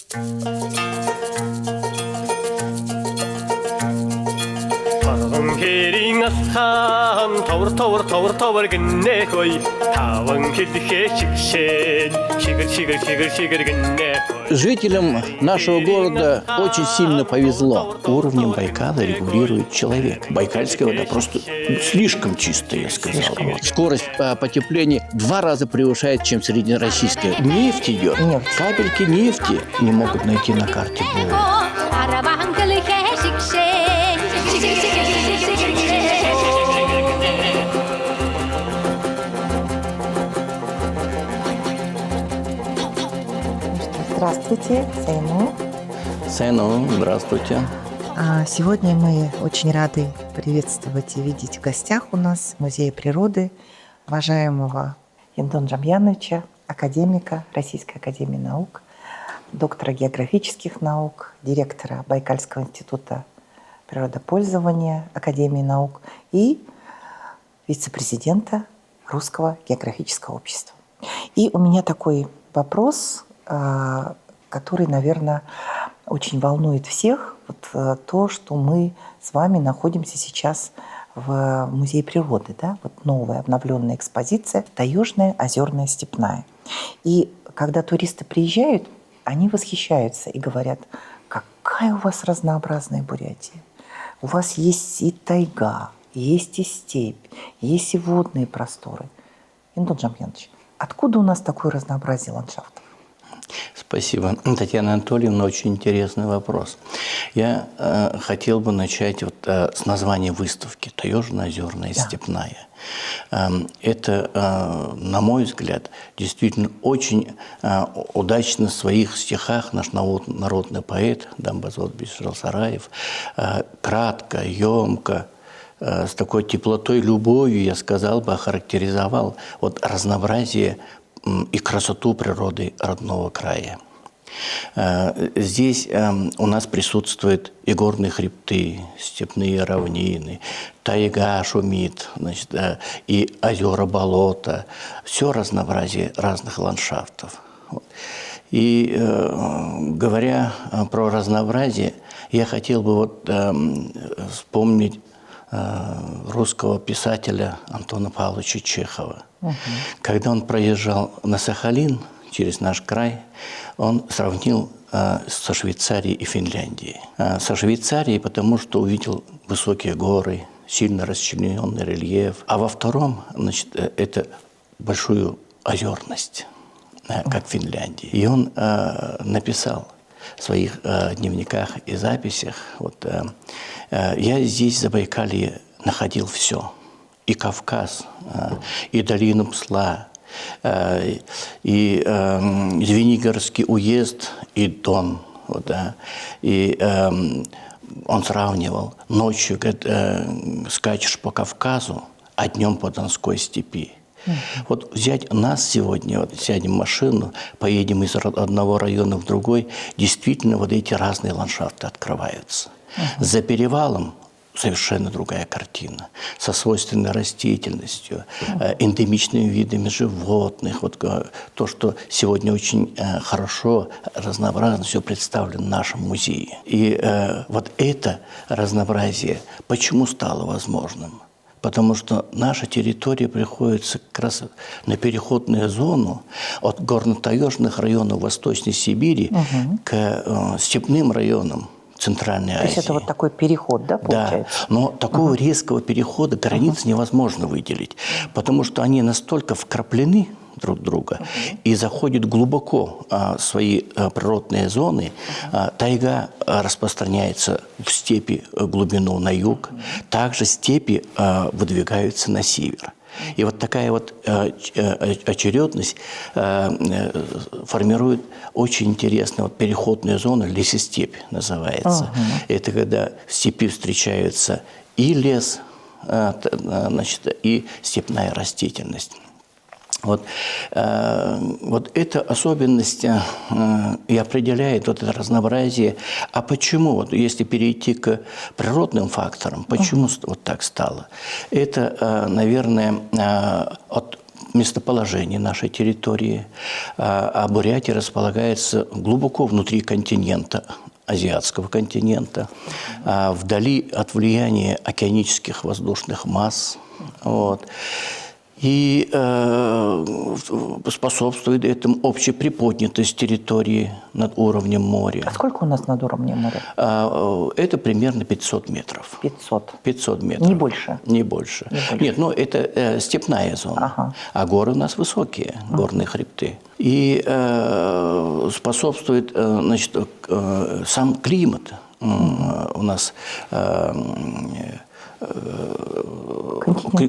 Таван асхан товар гинэ хой таван хэлхэ шигэр гинэ. Жителям нашего города очень сильно повезло. Уровнем Байкала регулирует человек. Байкальская вода просто слишком чистая, я сказал. Скорость потепления в 2 раза превышает, чем среднероссийская. Нефть идет. Капельки нефти не могут найти на карте Бога. Здравствуйте, Сайну. Сайну, здравствуйте. Сегодня мы очень рады приветствовать и видеть в гостях у нас Музея природы уважаемого Ендон Джамьяновича, академика Российской академии наук, доктора географических наук, директора Байкальского института природопользования Академии наук и вице-президента Русского географического общества. И у меня такой вопрос, который, наверное, очень волнует всех. Вот то, что мы с вами находимся сейчас в Музее природы. Да? Вот новая обновленная экспозиция «Таежная, озерная, степная». И когда туристы приезжают, они восхищаются и говорят: какая у вас разнообразная Бурятия. У вас есть и тайга, есть и степь, есть и водные просторы. Ендон Джамьянович, откуда у нас такое разнообразие ландшафтов? Спасибо, Татьяна Анатольевна, очень интересный вопрос. Я хотел бы начать с названия выставки «Таежная, озерная, степная». Это, на мой взгляд, действительно очень удачно в своих стихах наш народный поэт Дамбазот Бишралсараев кратко, емко, с такой теплотой, любовью, я сказал бы, охарактеризовал разнообразие и красоту природы родного края. Здесь у нас присутствуют и горные хребты, степные равнины, тайга шумит, и озера, болота, все разнообразие разных ландшафтов. И говоря про разнообразие, я хотел бы вспомнить русского писателя Антона Павловича Чехова. Когда он проезжал на Сахалин через наш край, он сравнил со Швейцарией и Финляндией. Со Швейцарией, потому что увидел высокие горы, сильно расчлененный рельеф, а во втором, это большую озерность, как в Финляндии. И он написал в своих дневниках и записях: я здесь, в Забайкалье, находил все. И Кавказ, и долину Псла, и Звенигородский уезд, и Дон. И он сравнивал: ночью скачешь по Кавказу, а днем по Донской степи. Взять нас сегодня, сядем в машину, поедем из одного района в другой, действительно эти разные ландшафты открываются. За перевалом совершенно другая картина, со свойственной растительностью, эндемичными видами животных. То, что сегодня очень хорошо, разнообразно все представлено в нашем музее. И это разнообразие почему стало возможным? Потому что наша территория приходится как раз на переходную зону от горно-таежных районов Восточной Сибири к степным районам Центральной Азии. То есть это такой переход, да, получается? Да, но такого резкого перехода границ невозможно выделить, потому что они настолько вкраплены друг в друга и заходят глубоко в свои природные зоны. Тайга распространяется в степи глубину на юг, также степи выдвигаются на север. И такая очередность формирует очень интересную переходную зону, лесостепь называется. Это когда в степи встречаются и лес, и степная растительность. Эта особенность и определяет это разнообразие. А почему, если перейти к природным факторам, почему так стало? Это, наверное, от местоположение нашей территории. А Бурятия располагается глубоко внутри континента, азиатского континента, вдали от влияния океанических воздушных масс. Вот. И способствует этому общеприподнятость территории над уровнем моря. А сколько у нас над уровнем моря? Это примерно 500 метров. 500. 500 метров. Не больше? Не больше. Не больше. Нет, ну это степная зона. Ага. А горы у нас высокие, горные хребты. И способствует, значит, сам климат у нас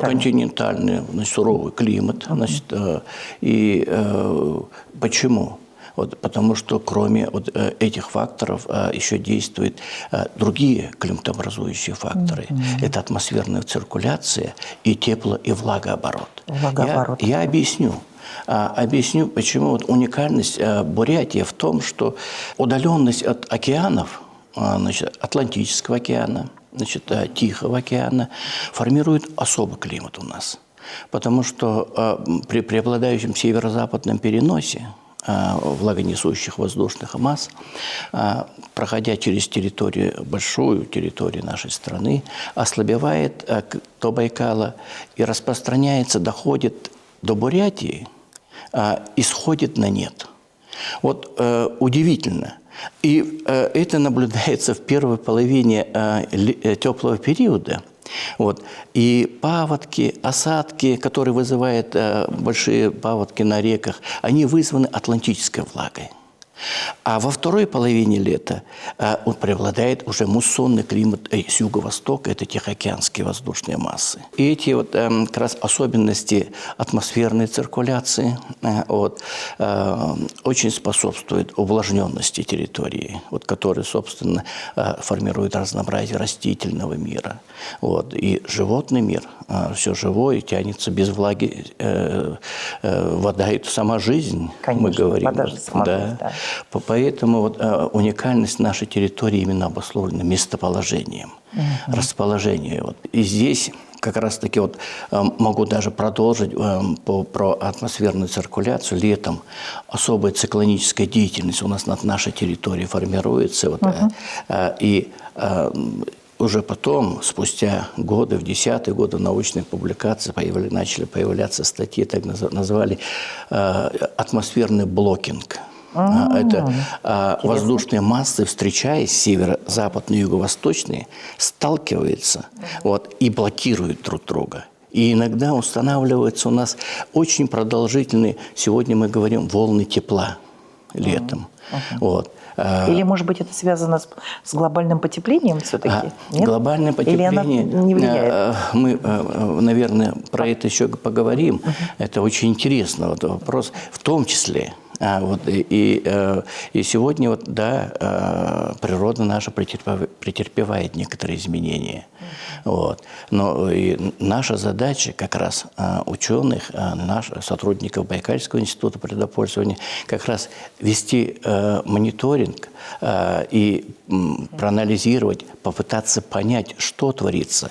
континентальный, значит, суровый климат. Значит, и почему? Вот, потому что кроме вот этих факторов еще действуют другие климатообразующие факторы. Это атмосферная циркуляция и тепло- и влагооборот. Влагооборот. Я объясню. Объясню, почему вот уникальность Бурятии в том, что удаленность от океанов, значит, Атлантического океана, значит, Тихого океана, формирует особый климат у нас. Потому что при преобладающем северо-западном переносе влагонесущих воздушных масс, проходя через территорию, большую территорию нашей страны, ослабевает до Байкала и распространяется, доходит до Бурятии, исходит на нет. Вот удивительно. И это наблюдается в первой половине теплого периода. Вот. И паводки, осадки, которые вызывают большие паводки на реках, они вызваны атлантической влагой. А во второй половине лета он преобладает уже муссонный климат с юго-востока, это тихоокеанские воздушные массы. И эти вот как раз особенности атмосферной циркуляции вот, очень способствуют увлажненности территории, вот, которые, собственно, формируют разнообразие растительного мира. Вот. И животный мир, все живое тянется без влаги, вода – это сама жизнь, конечно, мы говорим. вода же сама жизнь, да. Поэтому вот, уникальность нашей территории именно обусловлена местоположением, расположением. Вот. И здесь как раз-таки вот, могу даже продолжить про атмосферную циркуляцию. Летом особая циклоническая деятельность у нас над нашей территорией формируется. Вот, и уже потом, спустя годы, в 10-е годы научных публикаций начали появляться статьи, так назвали атмосферный блокинг. Это воздушные массы, встречаясь, северо-западные и юго-восточные, сталкиваются вот, и блокируют друг друга. И иногда устанавливаются у нас очень продолжительные, сегодня мы говорим, волны тепла летом. Вот. Или, может быть, это связано с глобальным потеплением все-таки? Глобальное потепление, или оно не влияет? Мы, наверное, про это еще поговорим. Это очень интересный вот вопрос, в том числе. Вот, и сегодня вот, да, природа наша претерпевает некоторые изменения. Вот. Но и наша задача как раз ученых, наших сотрудников Байкальского института природопользования как раз вести мониторинг и проанализировать, попытаться понять, что творится,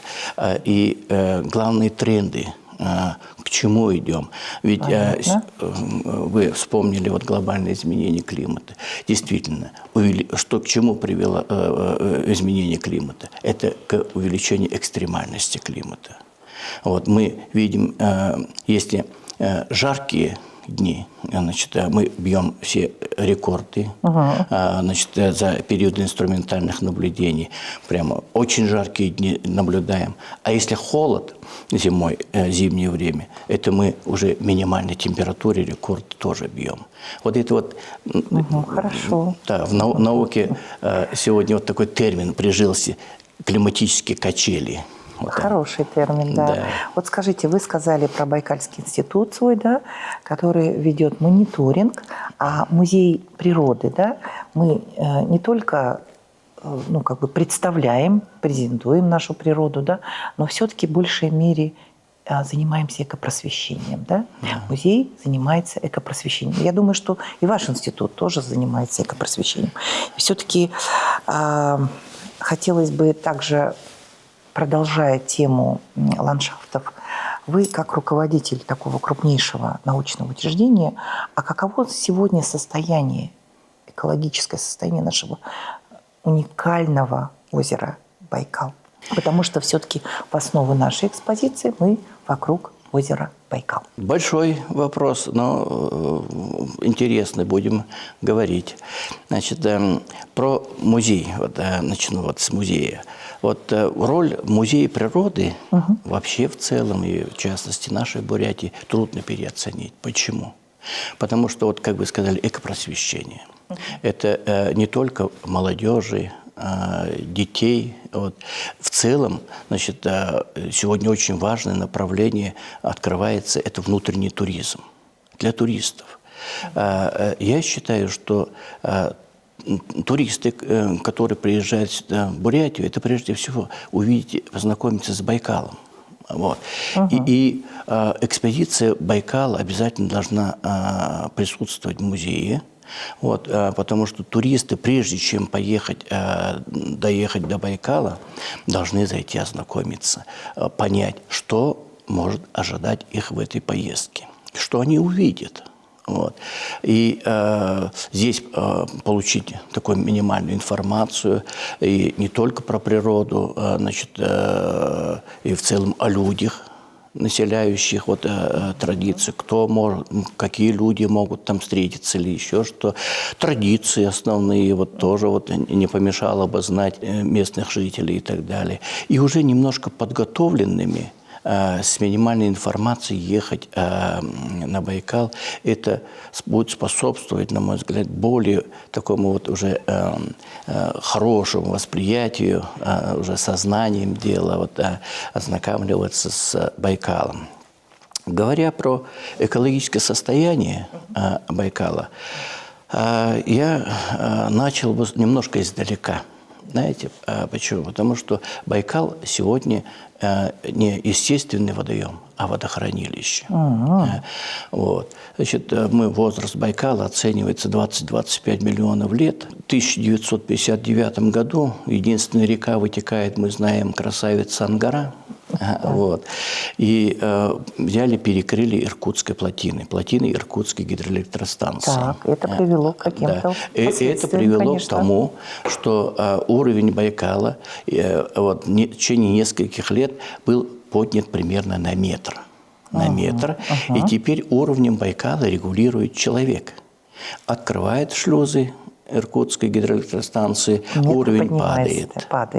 и главные тренды. К чему идем? Ведь вы вспомнили вот глобальное изменение климата. Действительно, что к чему привело изменение климата? Это к увеличению экстремальности климата. Вот мы видим, если жаркие дни, значит, мы бьем все рекорды, значит, за период инструментальных наблюдений. Прямо очень жаркие дни наблюдаем. А если холод зимой, зимнее время, это мы уже минимальной температуре рекорд тоже бьем. Вот это вот... Хорошо. Да, в науке сегодня вот такой термин прижился – климатические качели. Вот Хороший термин, да. Вот скажите, вы сказали про Байкальский институт свой, да, который ведет мониторинг, а музей природы, да, мы не только ну, как бы представляем, презентуем нашу природу, да, но все-таки в большей мере занимаемся экопросвещением, да? Музей занимается экопросвещением. Я думаю, что и ваш институт тоже занимается экопросвещением. Все-таки хотелось бы также, продолжая тему ландшафтов, Вы, как руководитель такого крупнейшего научного учреждения, а каково сегодня состояние, экологическое состояние нашего уникального озера Байкал? Потому что все-таки в основу нашей экспозиции мы вокруг озера Байкал. Большой вопрос, но интересный, будем говорить. Значит, про музей, начну с музея. Роль музея природы вообще в целом, и в частности нашей Бурятии, трудно переоценить. Почему? Потому что, как вы сказали, экопросвещение. Это не только молодежи, детей. В целом, значит, сегодня очень важное направление открывается – это внутренний туризм для туристов. Я считаю, что туристы, которые приезжают сюда, в Бурятию, это прежде всего увидеть, познакомиться с Байкалом. И экспедиция Байкала обязательно должна присутствовать в музее. Потому что туристы, прежде чем доехать до Байкала, должны зайти ознакомиться, понять, что может ожидать их в этой поездке, что они увидят. И здесь получить такую минимальную информацию, и не только про природу, значит, и в целом о людях, населяющих традиции, кто может, какие люди могут там встретиться или еще что. Традиции основные тоже не помешало бы знать местных жителей и так далее. И уже немножко подготовленными, с минимальной информацией ехать на Байкал, это будет способствовать, на мой взгляд, более такому уже хорошему восприятию, уже сознанием дела, ознакомливаться с Байкалом. Говоря про экологическое состояние Байкала, я начал бы немножко издалека. Знаете почему? Потому что Байкал сегодня не естественный водоем, а водохранилище. Значит, возраст Байкала оценивается 20-25 миллионов лет. В 1959 году единственная река вытекает, мы знаем, красавица Ангара. И взяли, перекрыли Иркутской плотины Иркутской гидроэлектростанции. Так, это привело к каким-то последствиям, это привело конечно. к тому, что уровень Байкала в течение нескольких лет был поднят примерно на метр. И теперь уровнем Байкала регулирует человек. Открывает шлюзы Иркутской гидроэлектростанции, уровень падает.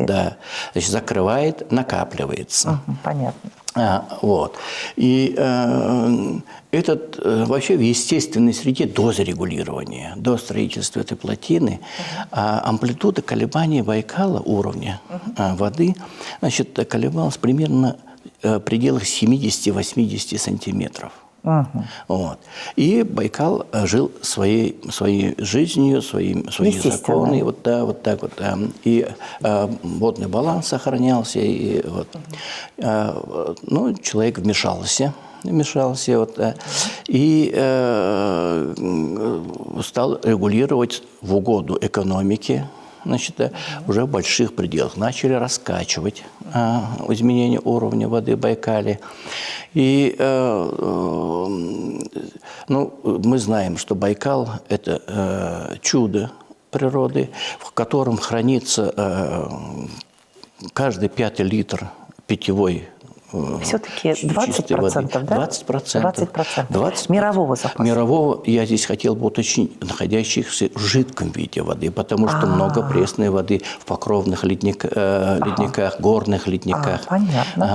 Да. Значит, закрывает, накапливается. Понятно. И этот вообще в естественной среде до зарегулирования, до строительства этой плотины, амплитуда колебания Байкала, уровня воды, значит, колебалась примерно в пределах 70-80 сантиметров. И Байкал жил своей жизнью, свои законы, и водный баланс сохранялся, и человек вмешался, и стал регулировать в угоду экономике. Значит, уже в больших пределах начали раскачивать изменение уровня воды в Байкале. И мы знаем, что Байкал – это чудо природы, в котором хранится каждый 5-й литр питьевой все-таки 20%, да? 20%. Мирового запаса. Мирового, я здесь хотел бы уточнить, находящихся в жидком виде воды, потому что много пресной воды в покровных ледниках, горных ледниках,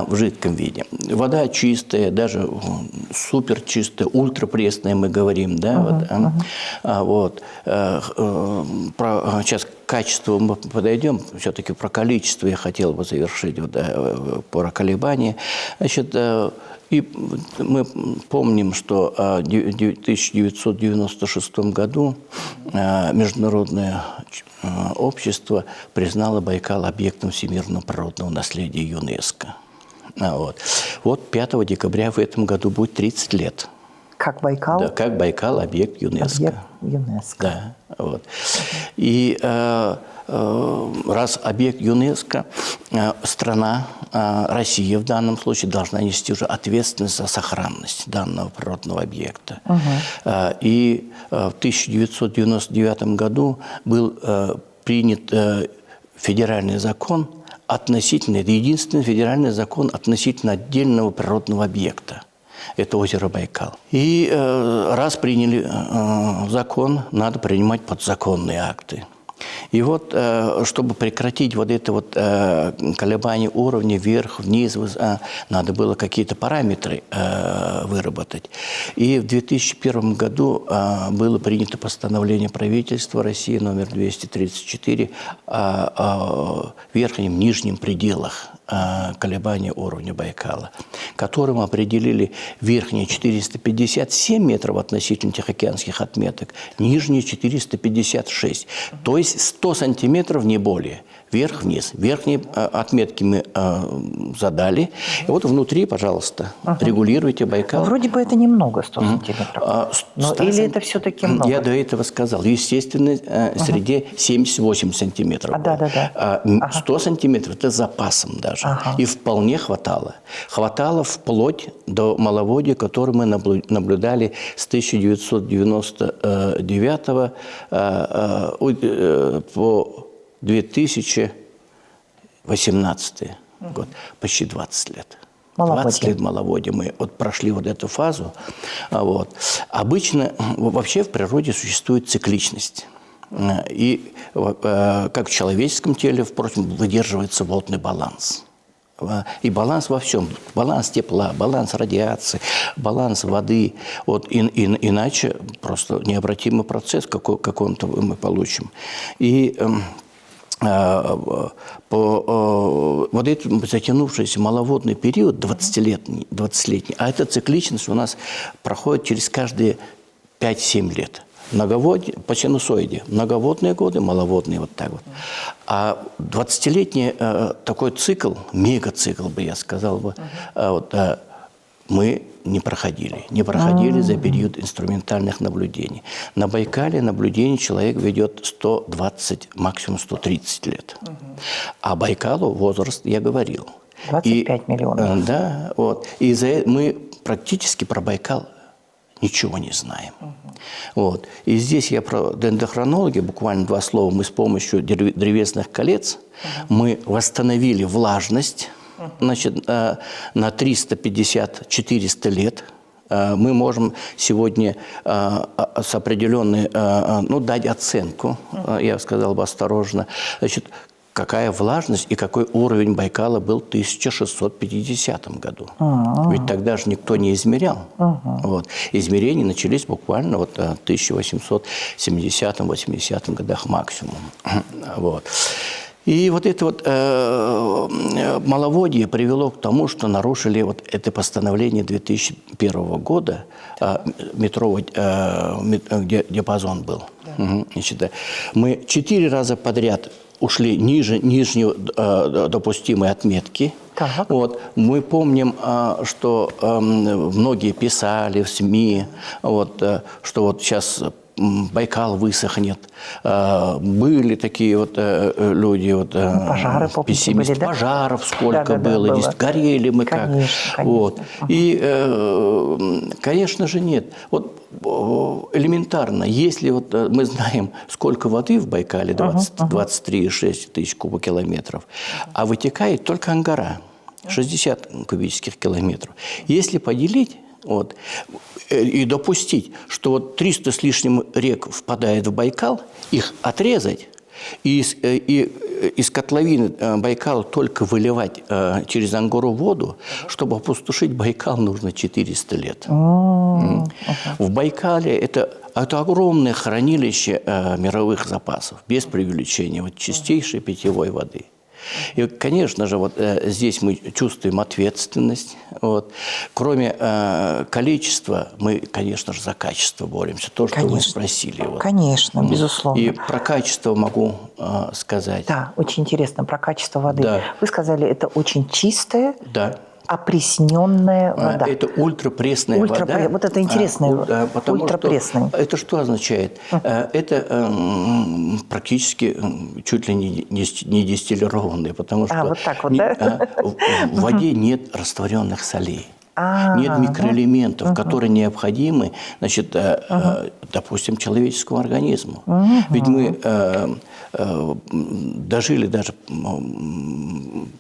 в жидком виде. Вода чистая, даже супер чистая, ультрапресная, мы говорим, да? Сейчас к качеству мы подойдем, все-таки про количество я хотел бы завершить, про колебания. Значит, и мы помним, что в 1996 году Международное общество признало Байкал объектом всемирного природного наследия ЮНЕСКО. 5 декабря в этом году будет 30 лет. Как Байкал? Да, как Байкал объект ЮНЕСКо. Объект ЮНЕСКо. Да, И раз объект ЮНЕСКО, страна, Россия в данном случае, должна нести уже ответственность за сохранность данного природного объекта. И в 1999 году был принят федеральный закон относительно, это единственный федеральный закон относительно отдельного природного объекта. Это озеро Байкал. И раз приняли закон, надо принимать подзаконные акты. И вот, чтобы прекратить вот это вот колебание уровня вверх, вниз, надо было какие-то параметры выработать. И в 2001 году было принято постановление правительства России номер 234 о верхнем, нижнем пределах колебания уровня Байкала, которым определили верхние 457 метров относительно тихоокеанских отметок, нижние 456. То есть 100 сантиметров, не более. Вверх-вниз. Верхние отметки мы задали. И вот внутри, пожалуйста, регулируйте Байкал. Вроде бы это немного, 100 сантиметров. Или это все-таки много? Я до этого сказал. В естественной среде 78 сантиметров. 100 сантиметров – это запасом даже. И вполне хватало. Хватало вплоть до маловодья, которое мы наблюдали с 1999 по 2018 год. Почти 20 лет. 20 лет маловодья. Мы вот прошли вот эту фазу. Вот. Обычно вообще в природе существует цикличность. И как в человеческом теле, впрочем, выдерживается водный баланс. И баланс во всем. Баланс тепла, баланс радиации, баланс воды. Вот, иначе просто необратимый процесс какой-то мы получим. И вот этот затянувшийся маловодный период, 20-летний, а эта цикличность у нас проходит через каждые 5-7 лет. Многоводье, по синусоиде. Многоводные годы, маловодные, вот так вот. А 20-летний такой цикл, мегацикл бы я сказал бы, мы не проходили. Не проходили за период инструментальных наблюдений. На Байкале наблюдение человек ведет 120, максимум 130 лет. А Байкалу возраст, я говорил. 25 миллионов. Да, вот. И мы практически про Байкал ничего не знаем. Вот. И здесь я про дендрохронологию, буквально 2 слова. Мы с помощью древесных колец мы восстановили влажность, значит, на 350-400 лет. Мы можем сегодня с определенной, дать оценку, я сказал бы осторожно, значит, какая влажность и какой уровень Байкала был в 1650 году. Ведь тогда же никто не измерял. Вот. Измерения начались буквально вот в 1870-80 годах максимум. Вот. И вот это вот маловодье привело к тому, что нарушили вот это постановление 2001 года, метровый диапазон был. Значит, мы 4 раза подряд ушли ниже нижней допустимой отметки. Вот. Мы помним, что многие писали в СМИ, вот, что вот сейчас Байкал высохнет. Были такие вот люди, вот, пожары, пессимисты, были, да? Пожаров сколько было, здесь горели мы как. Конечно. Вот. И, конечно же, нет. Вот элементарно, если вот мы знаем, сколько воды в Байкале, 23,6 тысяч кубокилометров, а вытекает только Ангара, 60 кубических километров. Если поделить, вот, и допустить, что вот 300 с лишним рек впадает в Байкал, их отрезать и из котловины Байкала только выливать через Ангору воду, чтобы опустошить Байкал, нужно 400 лет. В Байкале это огромное хранилище мировых запасов, без преувеличения, вот чистейшей питьевой воды. И, конечно же, вот здесь мы чувствуем ответственность. Вот. Кроме количества, мы, конечно же, за качество боремся. То, что вы спросили. Вот. Конечно, безусловно. И про качество могу сказать. Да, очень интересно, про качество воды. Да. Вы сказали, это очень чистая, да, опресненная вода. Это ультрапресная вода. Вот это интересно. Ультрапресная. Это что означает? Это практически чуть ли не дистиллированные, потому что вот так вот, да? В воде нет растворенных солей. Нет да. микроэлементов, которые необходимы, значит, допустим, человеческому организму. Ведь мы дожили даже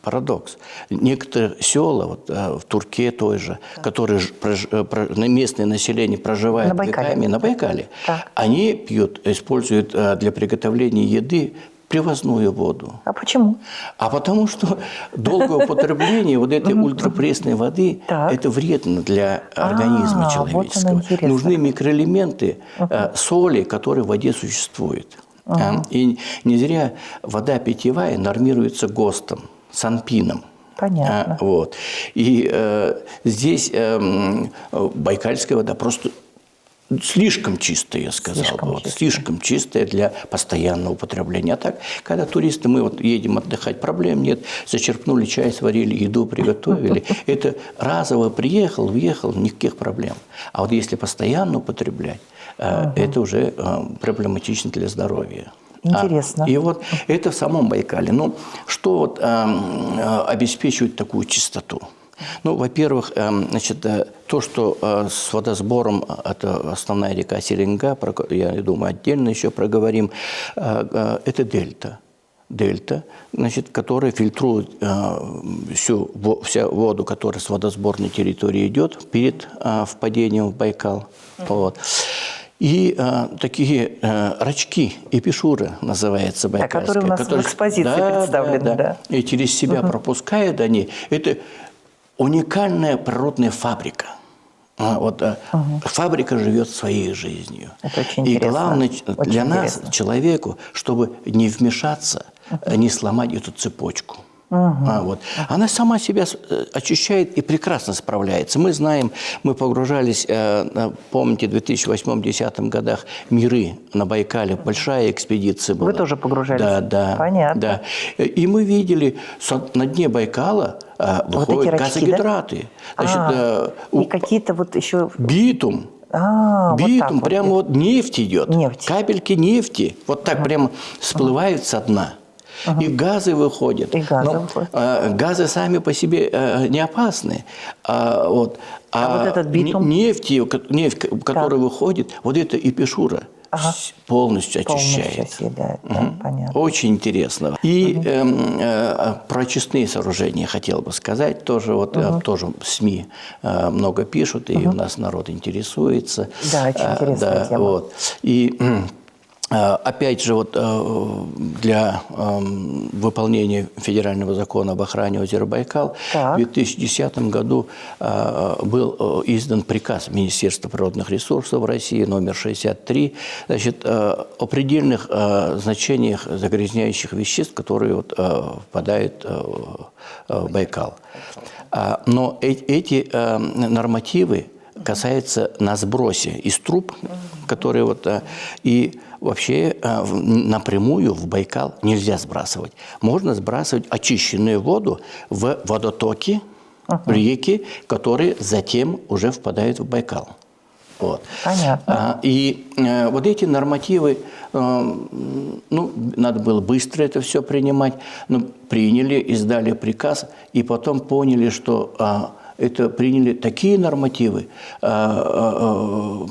парадокс. Некоторые села, вот, в Турке той же, которые местное население проживает веками на Байкале, они используют для приготовления еды привозную воду. А почему? А потому что долгое употребление вот этой ультрапресной воды это вредно для организма человеческого. Вот нужны микроэлементы, соли, которые в воде существуют. И не зря вода питьевая нормируется ГОСТом, санпином. Понятно. Вот. И здесь байкальская вода просто слишком чистая, я сказал бы. Слишком чистая для постоянного употребления. А так, когда туристы, мы вот едем отдыхать, проблем нет. Зачерпнули чай, сварили, еду приготовили. Это разово приехал, въехал, никаких проблем. А вот если постоянно употреблять, это уже проблематично для здоровья. Интересно. И вот это в самом Байкале. Ну, что вот обеспечивает такую чистоту? Ну, во-первых, значит, то, что с водосбором, это основная река Серенга, я думаю, отдельно еще проговорим, это дельта. Дельта, значит, которая фильтрует всю воду, которая с водосборной территории идет перед впадением в Байкал. Вот. И такие рачки, эпишуры называется байкальская. Которые у нас в экспозиции представлены. Да. И через себя пропускают они. Это уникальная природная фабрика. Фабрика живет своей жизнью. Это очень и интересно. главное очень для нас, интересно. Человеку, чтобы не вмешаться, не сломать эту цепочку. Она сама себя очищает и прекрасно справляется. Мы знаем, мы погружались, помните, в 2008-2010 годах Миры на Байкале, большая экспедиция была. Вы тоже погружались? Да. Понятно. Да. И мы видели, на дне Байкала выходят вот рачки, газогидраты. Да? Значит, и какие-то вот еще... Битум. Битум, вот прямо вот нефть идет. Капельки нефти. Вот так прямо всплывают со дна. И газы выходят. Газы сами по себе не опасны. Вот этот битум? Нефть, которая выходит, вот это эпишура полностью очищает. Понятно. Очень интересно. И про очистные сооружения хотел бы сказать. Тоже, тоже СМИ много пишут, и у нас народ интересуется. Да, очень интересная тема. Вот. И опять же, вот для выполнения федерального закона об охране озера Байкал в 2010 году был издан приказ Министерства природных ресурсов России номер 63, значит, о предельных значениях загрязняющих веществ, которые впадают в Байкал. Но эти нормативы касаются на сбросе из труб, которые и вообще напрямую в Байкал нельзя сбрасывать. Можно сбрасывать очищенную воду в водотоки, в реки, которые затем уже впадают в Байкал. Вот. Понятно. И вот эти нормативы, надо было быстро это все принимать, но приняли, издали приказ, и потом поняли, что это приняли такие нормативы, которые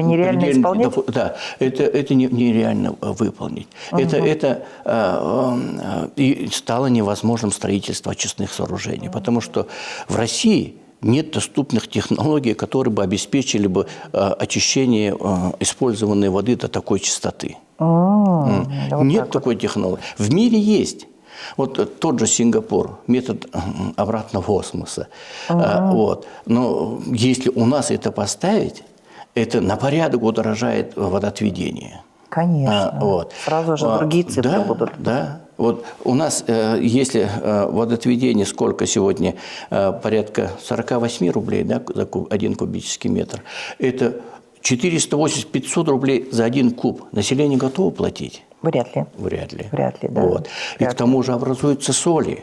нереально исполнять? Да, это нереально выполнить. Это и стало невозможным строительство очистных сооружений, потому что в России нет доступных технологий, которые бы обеспечили бы очищение использованной воды до такой чистоты. Нет такой технологии. В мире есть. Вот тот же Сингапур, метод обратного осмоса. Но если у нас это поставить, это на порядок удорожает водоотведение. Конечно. Сразу же другие цифры будут. Да. Вот у нас, если водоотведение, сколько сегодня, порядка 48 рублей, да, за 1 кубический метр, это 480-500 рублей за 1 куб. Население готово платить? Вряд ли. Вряд ли, да. И к тому же образуются соли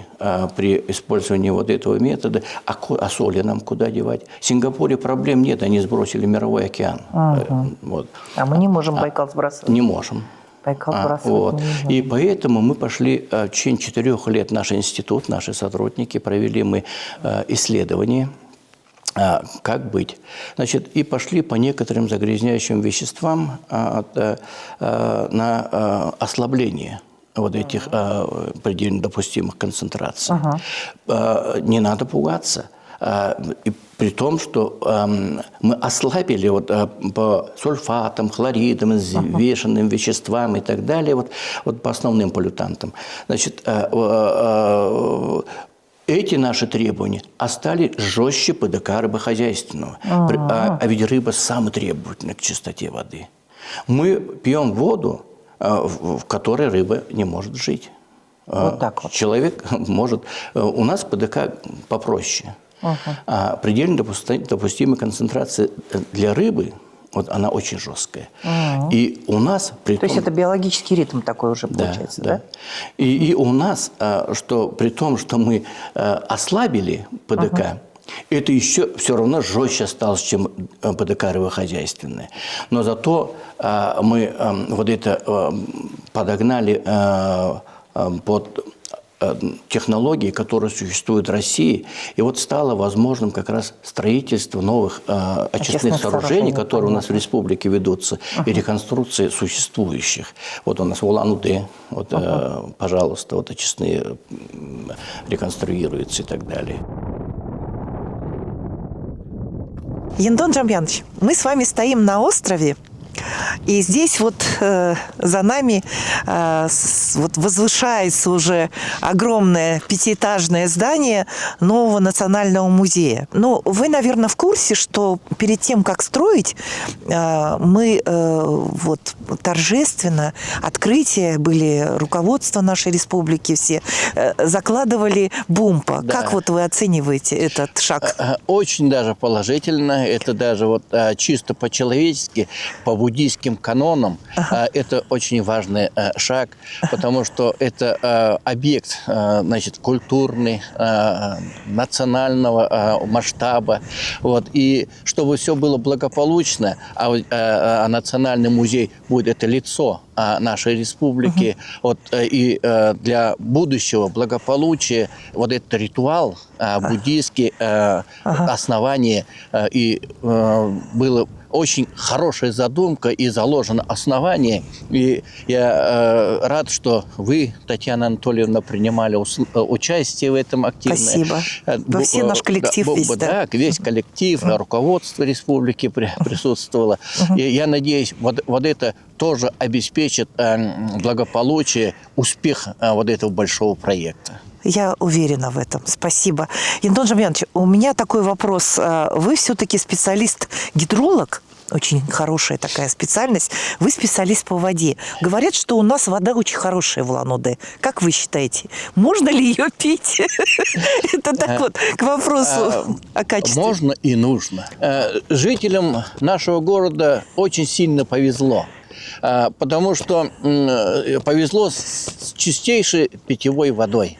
при использовании вот этого метода. А соли нам куда девать? В Сингапуре проблем нет, они сбросили мировой океан. А мы не можем Байкал сбрасывать? Не можем. Байкал бросать Вот. не нужно. И поэтому мы пошли, в течение 4 лет наш институт, наши сотрудники провели мы исследования, как быть. Значит, и пошли по некоторым загрязняющим веществам на ослабление вот этих предельно допустимых концентраций. Не надо пугаться. И при том, что мы ослабили вот, по сульфатам, хлоридам, взвешенным веществам и так далее, вот по основным полютантам. Значит, эти наши требования стали жестче ПДК рыбохозяйственного. А ведь рыба самая требовательная к чистоте воды. Мы пьем воду, в которой рыба не может жить. Вот так вот. Человек может... У нас ПДК попроще. А предельно допустимая концентрация для рыбы, вот она очень жесткая. И у нас... То есть это биологический ритм такой уже получается, да? И у нас, что при том, что мы ослабили ПДК, это еще все равно жестче осталось, чем ПДК рыбохозяйственное. Но зато мы вот это подогнали под технологии, которые существуют в России, и вот стало возможным как раз строительство новых очистных сооружений, которые у нас в республике ведутся, и реконструкция существующих. Вот у нас в Улан-Удэ, вот, пожалуйста, вот очистные реконструируются и так далее. Яндон Джамьянович, мы с вами стоим на острове, и здесь вот за нами вот возвышается уже огромное пятиэтажное здание нового национального музея. Но вы, наверное, в курсе, что перед тем, как строить, мы вот торжественно, открытие были, руководство нашей республики все, закладывали бумпа. Да. Как вот вы оцениваете этот шаг? Очень даже положительно. Это даже вот чисто по-человечески, по буддийским канонам, это очень важный шаг, потому что это объект, значит, культурный, национального масштаба. Вот. И чтобы все было благополучно, а Национальный музей будет это лицо нашей республики, вот, и для будущего благополучия вот этот ритуал буддийский, основание, и было очень хорошая задумка и заложено основание. И я рад, что вы, Татьяна Анатольевна, принимали участие в этом активно. Спасибо. Все наш коллектив весь, да? Весь коллектив, руководство республики присутствовало. И я надеюсь, вот это тоже обеспечит благополучие, успех вот этого большого проекта. Я уверена в этом. Спасибо. Яндон Джамьянович, у меня такой вопрос. Вы все-таки специалист-гидролог, очень хорошая такая специальность. Вы специалист по воде. Говорят, что у нас вода очень хорошая в Улан-Удэ. Как вы считаете, можно ли ее пить? Это так вот к вопросу о качестве. Можно и нужно. Жителям нашего города очень сильно повезло. Потому что повезло с чистейшей питьевой водой.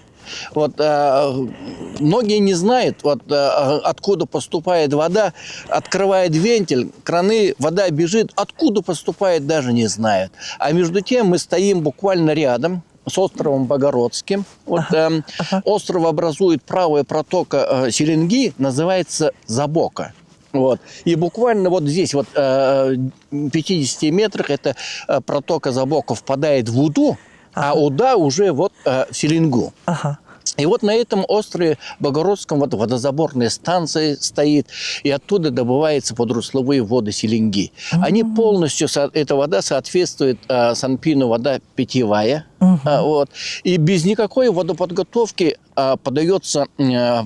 Вот многие не знают, вот, откуда поступает вода, открывает вентиль, краны, вода бежит, откуда поступает, даже не знают. А между тем мы стоим буквально рядом с островом Богородским. Вот, остров образует правая протока Селенги, называется Забока. Вот. И буквально вот здесь, вот, в 50 метрах, эта протока Забока впадает в Уду, а Уда уже вот в Селенгу. И вот на этом острове Богородском вот водозаборная станция стоит, и оттуда добываются подрусловые воды Селенги. Они полностью, эта вода соответствует Санпину, вода питьевая. Вот. И без никакой водоподготовки подается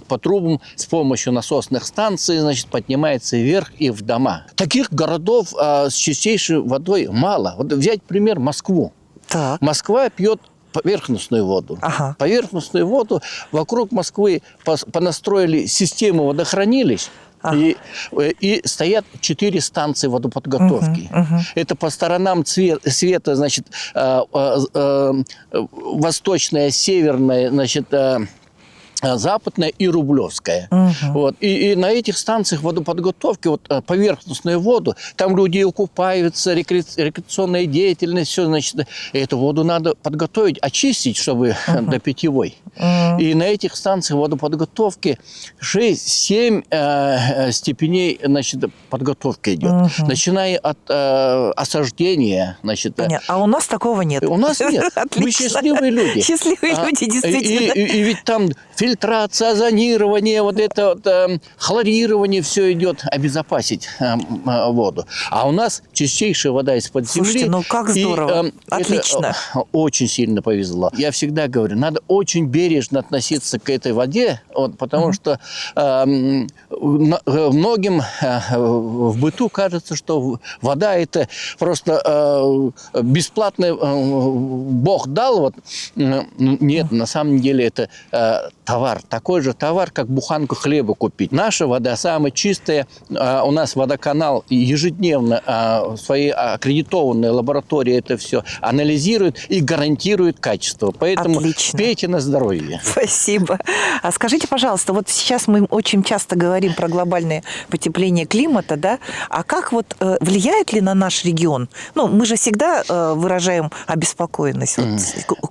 по трубам с помощью насосных станций, значит, поднимается вверх и в дома. Таких городов с чистейшей водой мало. Вот взять пример Москву. Так. Москва пьет поверхностную воду. Поверхностную воду вокруг Москвы понастроили систему водохранилищ, и стоят 4 станции водоподготовки. Это по сторонам света, значит, восточная, северная, значит, Западная и Рублевская. Вот. И на этих станциях водоподготовки, вот поверхностную воду, там люди купаются, рекреационная деятельность, все, значит, эту воду надо подготовить, очистить, чтобы до питьевой. И на этих станциях водоподготовки 6-7 степеней, значит, подготовки идет. Начиная от осаждения, значит. Понятно. А у нас такого нет. У нас нет. Мы счастливые люди. Счастливые люди, действительно. И ведь там фильтрация, озонирование, вот это вот, хлорирование, все идет обезопасить воду. А у нас чистейшая вода из-под земли. Слушайте, ну как здорово. Отлично. Это очень сильно повезло. Я всегда говорю, надо очень бережно относиться к этой воде, вот, потому что многим в быту кажется, что вода это просто бесплатно Бог дал. Вот. Нет, на самом деле это товар. Такой же товар, как буханку хлеба купить. Наша вода самая чистая. У нас водоканал ежедневно в своей аккредитованной лаборатории это все анализирует и гарантирует качество. Поэтому Отлично. пейте на здоровье. Спасибо. А скажите, пожалуйста, вот сейчас мы очень часто говорим про глобальное потепление климата, да? А как вот влияет ли на наш регион? Ну, мы же всегда выражаем обеспокоенность. Вот,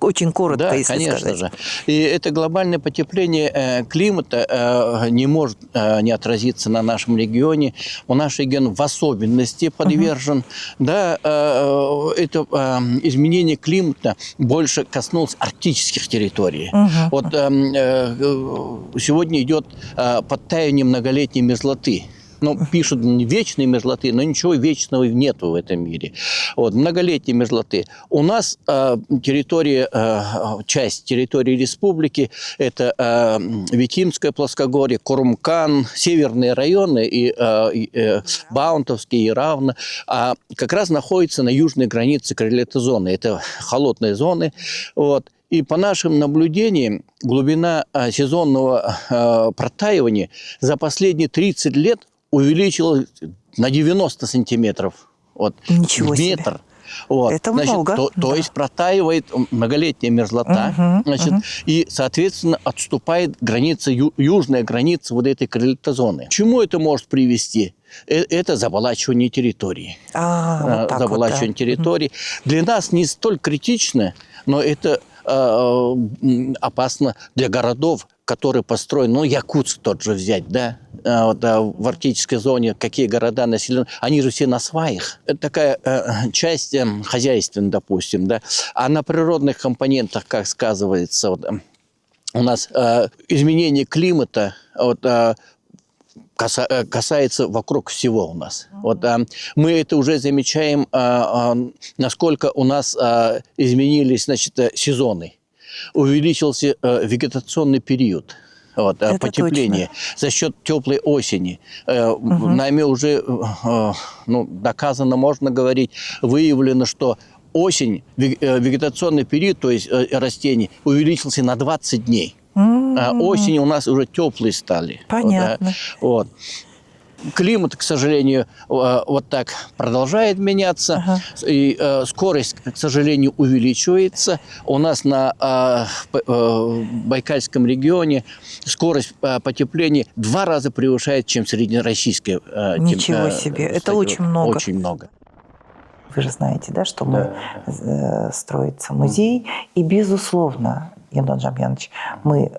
очень коротко, Да, если конечно сказать. же. И это глобальное потепление климата не может не отразиться на нашем регионе. У наш регион в особенности подвержен. Да, это изменение климата больше коснулось арктических территорий. Вот сегодня идет подтаяние многолетней мерзлоты. Ну, пишут вечные мерзлоты, но ничего вечного нету в этом мире. Вот, многолетние мерзлоты. У нас территория, часть территории республики, это Витимское плоскогорье, Курмкан, северные районы, и Баунтовский, и Равно, как раз находятся на южной границе крылатой зоны. Это холодные зоны. Вот. И по нашим наблюдениям, глубина сезонного протаивания за последние 30 лет увеличилась на 90 сантиметров. Вот, Ничего в метр. себе. Вот. Это Значит, много. То есть протаивает многолетняя мерзлота, значит, и, соответственно, отступает граница, южная граница вот этой крылатой зоны. К чему это может привести? Это заболачивание территории. Вот так Заболачивание вот, да. территории. Для нас не столь критично, но это опасно для городов, которые построены, ну, Якутск тот же взять, да, в арктической зоне, какие города населены, они же все на сваях. Это такая часть хозяйственная, допустим, да, а на природных компонентах, как сказывается, вот, у нас изменение климата, вот, касается вокруг всего у нас. Вот, мы это уже замечаем, насколько у нас изменились, значит, сезоны. Увеличился вегетационный период. Вот, потепление за счет теплой осени. Нами уже доказано, можно говорить, выявлено, что осень, вегетационный период, то есть растений, увеличился на 20 дней. Осень у нас уже теплые стали. Понятно. Вот. Климат, к сожалению, вот так продолжает меняться, и скорость, к сожалению, увеличивается. У нас на Байкальском регионе скорость потепления 2 раза превышает, чем среднероссийская. Ничего себе, это очень много. Очень много. Вы же знаете, да, что мы строится музей, и, безусловно, Яндон Джамьянович, мы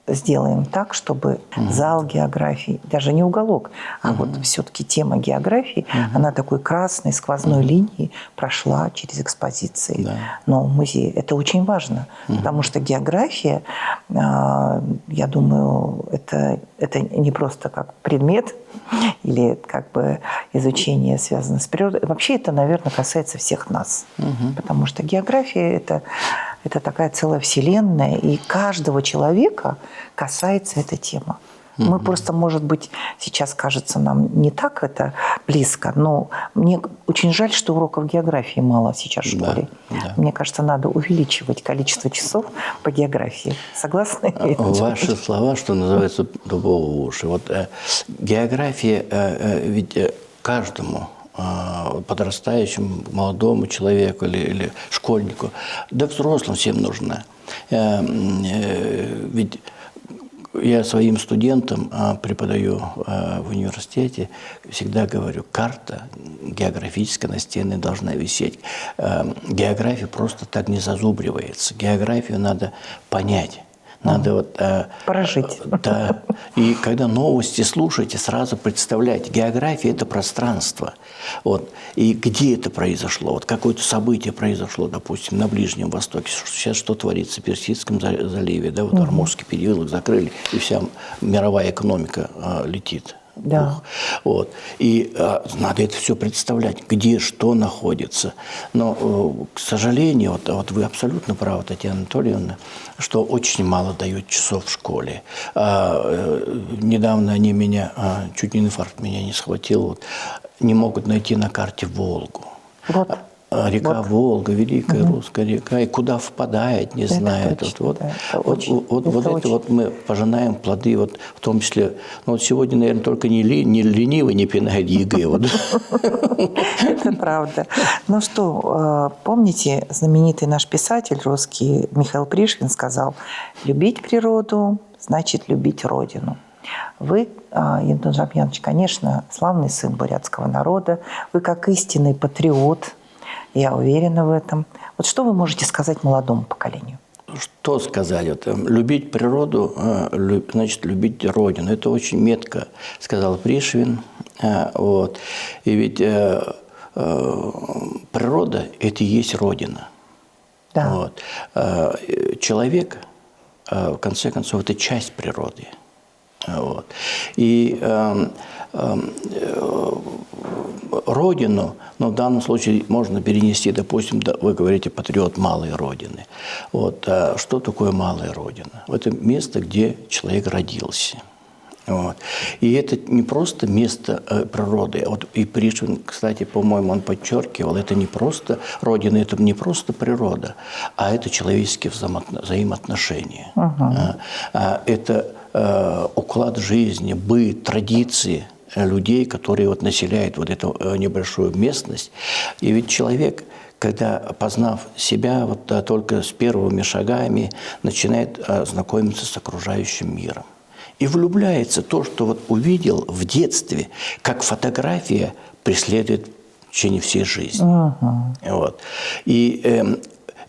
сделаем так, чтобы зал географии, даже не уголок, а вот все-таки тема географии, она такой красной сквозной линией прошла через экспозиции. Да. Но музей это очень важно, потому что география, я думаю, это не просто как предмет или как бы изучение связано с природой. Вообще это, наверное, касается всех нас, потому что география это такая целая вселенная, и каждого человека касается эта тема. Мы просто, может быть, сейчас кажется нам не так это близко, но мне очень жаль, что уроков географии мало сейчас в школе. Да. Мне кажется, надо увеличивать количество часов по географии. Согласны? Ваши слова, что называется, дубовые уши. Вот география ведь каждому подрастающему, молодому человеку или школьнику, да взрослым всем нужна. Ведь Я своим студентам преподаю в университете, всегда говорю, карта географическая на стене должна висеть. География просто так не зазубривается. Географию надо понять. Надо вот, прожить. Да. И когда новости слушаете, сразу представляете, география – это пространство. Вот. И где это произошло? Вот какое-то событие произошло, допустим, на Ближнем Востоке. Сейчас что творится в Персидском заливе? Да? Вот Ормузский переулок закрыли, и вся мировая экономика летит. Да. Вот. И надо это все представлять, где что находится. Но, к сожалению, вот вы абсолютно правы, Татьяна Анатольевна, что очень мало дают часов в школе. Недавно они меня, чуть не инфаркт меня не схватил, вот, не могут найти на карте Волгу. Вот. Река Вот. Волга, великая русская река, и куда впадает, не знает. Точно, Вот да, это вот это очень. вот мы пожинаем плоды, вот, в том числе, ну, вот сегодня, наверное, только не ленивый не пинает ЕГЭ. Вот. Это правда. Ну что, помните, знаменитый наш писатель русский Михаил Пришвин сказал: «Любить природу значит любить Родину». Вы, Янтон Жамьянович, конечно, славный сын бурятского народа. Вы как истинный патриот, я уверена в этом. Вот что вы можете сказать молодому поколению? Что сказать? Вот, любить природу, значит, любить Родину. Это очень метко сказал Пришвин. Вот. И ведь природа – это и есть Родина. Да. Вот. Человек, в конце концов, это часть природы. Вот. И Родину, но в данном случае можно перенести, допустим, вы говорите, патриот малой Родины. Вот. Что такое малая Родина? Это место, где человек родился. Вот. И это не просто место природы. Вот и Пришвин, кстати, по-моему, он подчеркивал, это не просто Родина, это не просто природа, а это человеческие взаимоотношения. Это уклад жизни, быт, традиции людей, которые вот населяют вот эту небольшую местность. И ведь человек, когда, познав себя, вот только с первыми шагами начинает знакомиться с окружающим миром. И влюбляется то, что вот увидел в детстве, как фотография преследует в течение всей жизни. Вот. И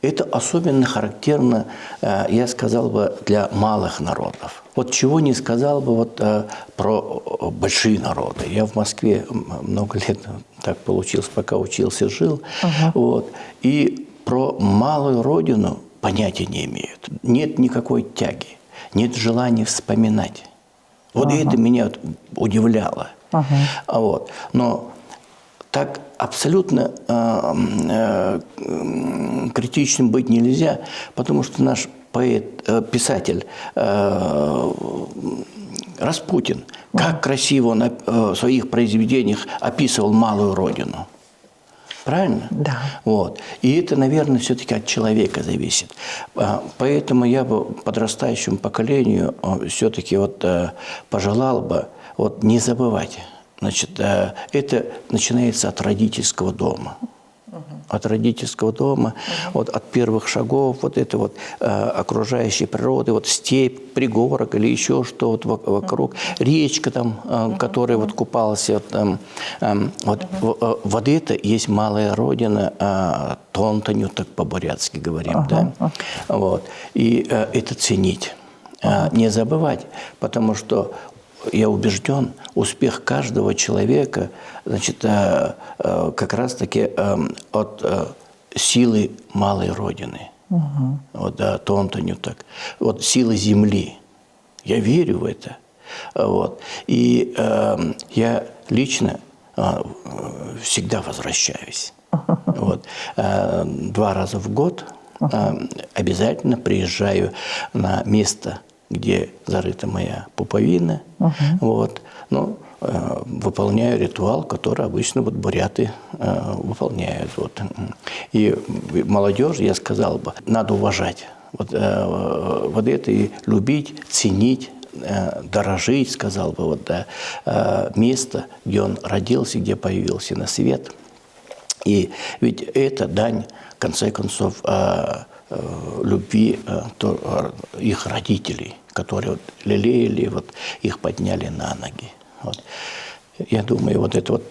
это особенно характерно, я сказал бы, для малых народов. Вот чего не сказал бы вот, про большие народы. Я в Москве много лет так получилось, пока учился, жил. Вот. И про малую родину понятия не имеют. Нет никакой тяги, нет желания вспоминать. Вот это меня удивляло. Вот. Но так абсолютно критичным быть нельзя, потому что наш поэт, писатель Распутин, как красиво он в своих произведениях описывал малую родину. Правильно? Да. Вот. И это, наверное, все-таки от человека зависит. Поэтому я бы подрастающему поколению все-таки вот пожелал бы вот не забывать. Значит, это начинается от родительского дома. От родительского дома, вот от первых шагов, вот это вот окружающей природы, вот степь, пригорок или еще что вот вокруг, речка там, которая вот купалась, вот это есть малая родина, Тонтаню, так по-бурятски говорим, да, вот, и это ценить, не забывать, потому что я убежден, успех каждого человека, значит, как раз-таки от силы малой Родины. Вот, да, Тонтаню так. Вот силы земли. Я верю в это. Вот. И я лично всегда возвращаюсь. Вот. 2 раза в год обязательно приезжаю на место, где зарыта моя пуповина, вот, ну, выполняю ритуал, который обычно вот буряты выполняют. Вот. И молодежь, я сказал бы, надо уважать вот это и любить, ценить, дорожить, сказал бы, вот, да, место, где он родился, где появился на свет. И ведь это дань, в конце концов, любви их родителей, которые вот лелеяли, вот их подняли на ноги. Вот. Я думаю, вот эта вот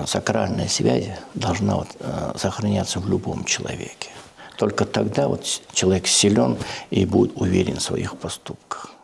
сакральная связь должна вот, сохраняться в любом человеке. Только тогда вот человек силен и будет уверен в своих поступках.